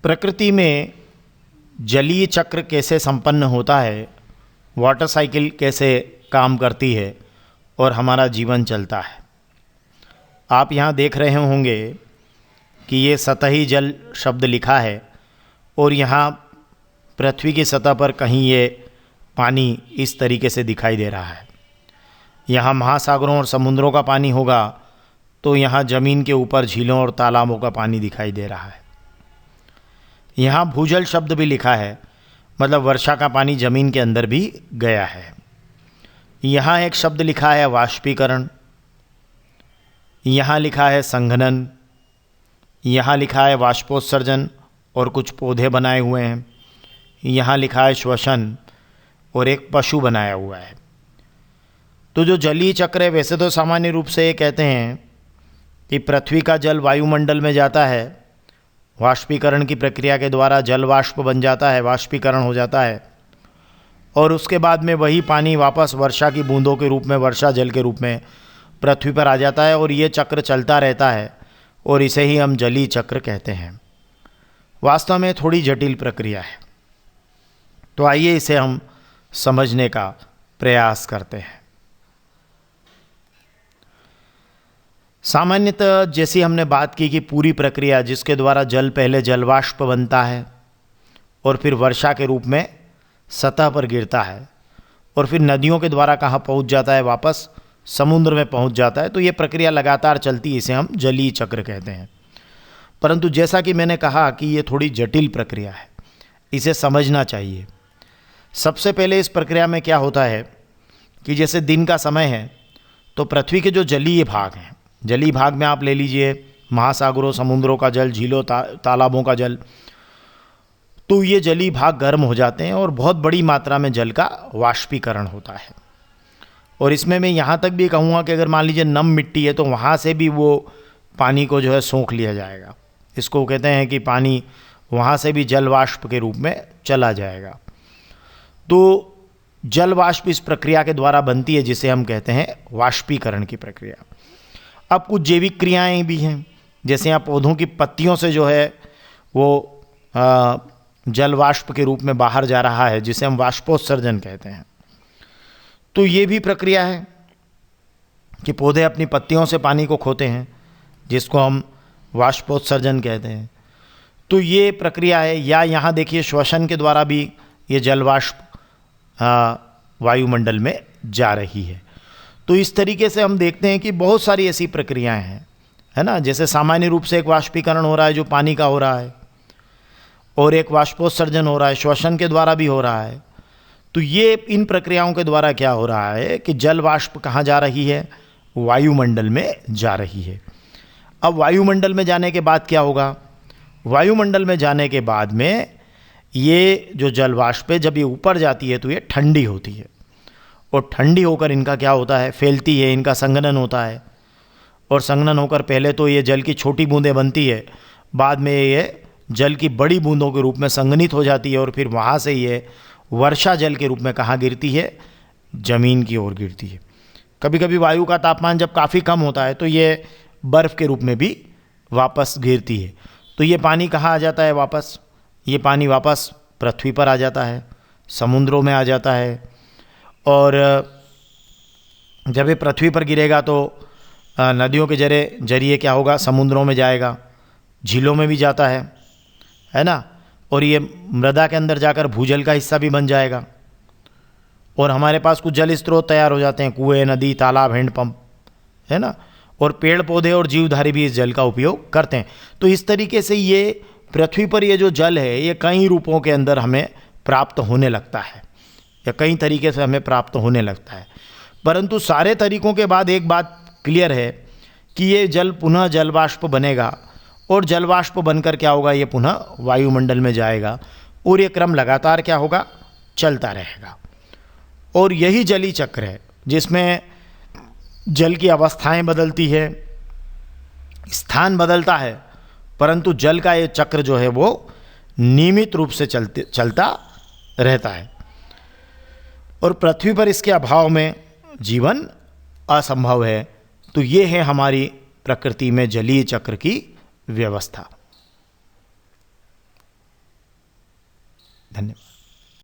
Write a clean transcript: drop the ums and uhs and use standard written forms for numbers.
प्रकृति में जलीय चक्र कैसे संपन्न होता है, वाटर साइकिल कैसे काम करती है और हमारा जीवन चलता है। आप यहाँ देख रहे होंगे कि ये सतही जल शब्द लिखा है और यहाँ पृथ्वी की सतह पर कहीं ये पानी इस तरीके से दिखाई दे रहा है। यहाँ महासागरों और समुद्रों का पानी होगा तो यहाँ ज़मीन के ऊपर झीलों और तालाबों का पानी दिखाई दे रहा है। यहाँ भूजल शब्द भी लिखा है, मतलब वर्षा का पानी ज़मीन के अंदर भी गया है। यहाँ एक शब्द लिखा है वाष्पीकरण, यहाँ लिखा है संघनन, यहाँ लिखा है वाष्पोत्सर्जन और कुछ पौधे बनाए हुए हैं, यहाँ लिखा है श्वसन और एक पशु बनाया हुआ है। तो जो जलीय चक्र है, वैसे तो सामान्य रूप से ये कहते हैं कि पृथ्वी का जल वायुमंडल में जाता है, वाष्पीकरण की प्रक्रिया के द्वारा जल वाष्प बन जाता है, वाष्पीकरण हो जाता है और उसके बाद में वही पानी वापस वर्षा की बूंदों के रूप में, वर्षा जल के रूप में पृथ्वी पर आ जाता है और ये चक्र चलता रहता है और इसे ही हम जलीय चक्र कहते हैं। वास्तव में थोड़ी जटिल प्रक्रिया है, तो आइए इसे हम समझने का प्रयास करते हैं। सामान्यतः जैसी हमने बात की कि पूरी प्रक्रिया जिसके द्वारा जल पहले जलवाष्प बनता है और फिर वर्षा के रूप में सतह पर गिरता है और फिर नदियों के द्वारा कहाँ पहुँच जाता है, वापस समुद्र में पहुँच जाता है, तो ये प्रक्रिया लगातार चलती है, इसे हम जलीय चक्र कहते हैं। परंतु जैसा कि मैंने कहा कि ये थोड़ी जटिल प्रक्रिया है, इसे समझना चाहिए। सबसे पहले इस प्रक्रिया में क्या होता है कि जैसे दिन का समय है तो पृथ्वी के जो जलीय भाग हैं, जलीय भाग में आप ले लीजिए महासागरों, समुद्रों का जल, झीलों, तालाबों का जल, तो ये जलीय भाग गर्म हो जाते हैं और बहुत बड़ी मात्रा में जल का वाष्पीकरण होता है। और इसमें मैं यहाँ तक भी कहूँगा कि अगर मान लीजिए नम मिट्टी है तो वहाँ से भी वो पानी को जो है सोख लिया जाएगा। इसको कहते हैं कि पानी वहाँ से भी जल वाष्प के रूप में चला जाएगा। तो जल वाष्प इस प्रक्रिया के द्वारा बनती है जिसे हम कहते हैं वाष्पीकरण की प्रक्रिया। अब कुछ जैविक क्रियाएं भी हैं, जैसे यहाँ पौधों की पत्तियों से जो है वो जल वाष्प के रूप में बाहर जा रहा है, जिसे हम वाष्पोत्सर्जन कहते हैं। तो ये भी प्रक्रिया है कि पौधे अपनी पत्तियों से पानी को खोते हैं, जिसको हम वाष्पोत्सर्जन कहते हैं। तो ये प्रक्रिया है। या यहाँ देखिए श्वसन के द्वारा भी ये जल वाष्प वायुमंडल में जा रही है। तो इस तरीके से हम देखते हैं कि बहुत सारी ऐसी प्रक्रियाएं हैं, है ना। जैसे सामान्य रूप से एक वाष्पीकरण हो रहा है जो पानी का हो रहा है, और एक वाष्पोत्सर्जन हो रहा है, श्वसन के द्वारा भी हो रहा है। तो ये इन प्रक्रियाओं के द्वारा क्या हो रहा है कि जल वाष्प कहाँ जा रही है, वायुमंडल में जा रही है। अब वायुमंडल में जाने के बाद क्या होगा, वायुमंडल में जाने के बाद में ये जो जल वाष्प है, जब ये ऊपर जाती है तो ये ठंडी होती है और ठंडी होकर इनका क्या होता है, फैलती है, इनका संघनन होता है। और संघनन होकर पहले तो ये जल की छोटी बूंदें बनती है, बाद में ये जल की बड़ी बूंदों के रूप में संघनित हो जाती है और फिर वहाँ से ये वर्षा जल के रूप में कहाँ गिरती है, ज़मीन की ओर गिरती है। कभी कभी वायु का तापमान जब काफ़ी कम होता है तो ये बर्फ़ के रूप में भी वापस गिरती है। तो ये पानी कहाँ आ जाता है वापस, ये पानी वापस पृथ्वी पर आ जाता है, समुद्रों में आ जाता है। और जब ये पृथ्वी पर गिरेगा तो नदियों के जरिए क्या होगा, समुद्रों में जाएगा, झीलों में भी जाता है ना। और ये मृदा के अंदर जाकर भूजल का हिस्सा भी बन जाएगा और हमारे पास कुछ जल स्रोत तैयार हो जाते हैं, कुएं, नदी, तालाब, हैंडपंप, है ना। और पेड़ पौधे और जीवधारी भी इस जल का उपयोग करते हैं। तो इस तरीके से ये पृथ्वी पर ये जो जल है ये कई रूपों के अंदर हमें प्राप्त होने लगता है, या कई तरीके से हमें प्राप्त होने लगता है। परंतु सारे तरीकों के बाद एक बात क्लियर है कि ये जल पुनः जलवाष्प बनेगा और जलवाष्प बनकर क्या होगा, ये पुनः वायुमंडल में जाएगा और ये क्रम लगातार क्या होगा, चलता रहेगा। और यही जलीय चक्र है जिसमें जल की अवस्थाएं बदलती है, स्थान बदलता है, परंतु जल का ये चक्र जो है वो नियमित रूप से चलता रहता है। और पृथ्वी पर इसके अभाव में जीवन असंभव है। तो ये है हमारी प्रकृति में जलीय चक्र की व्यवस्था। धन्यवाद।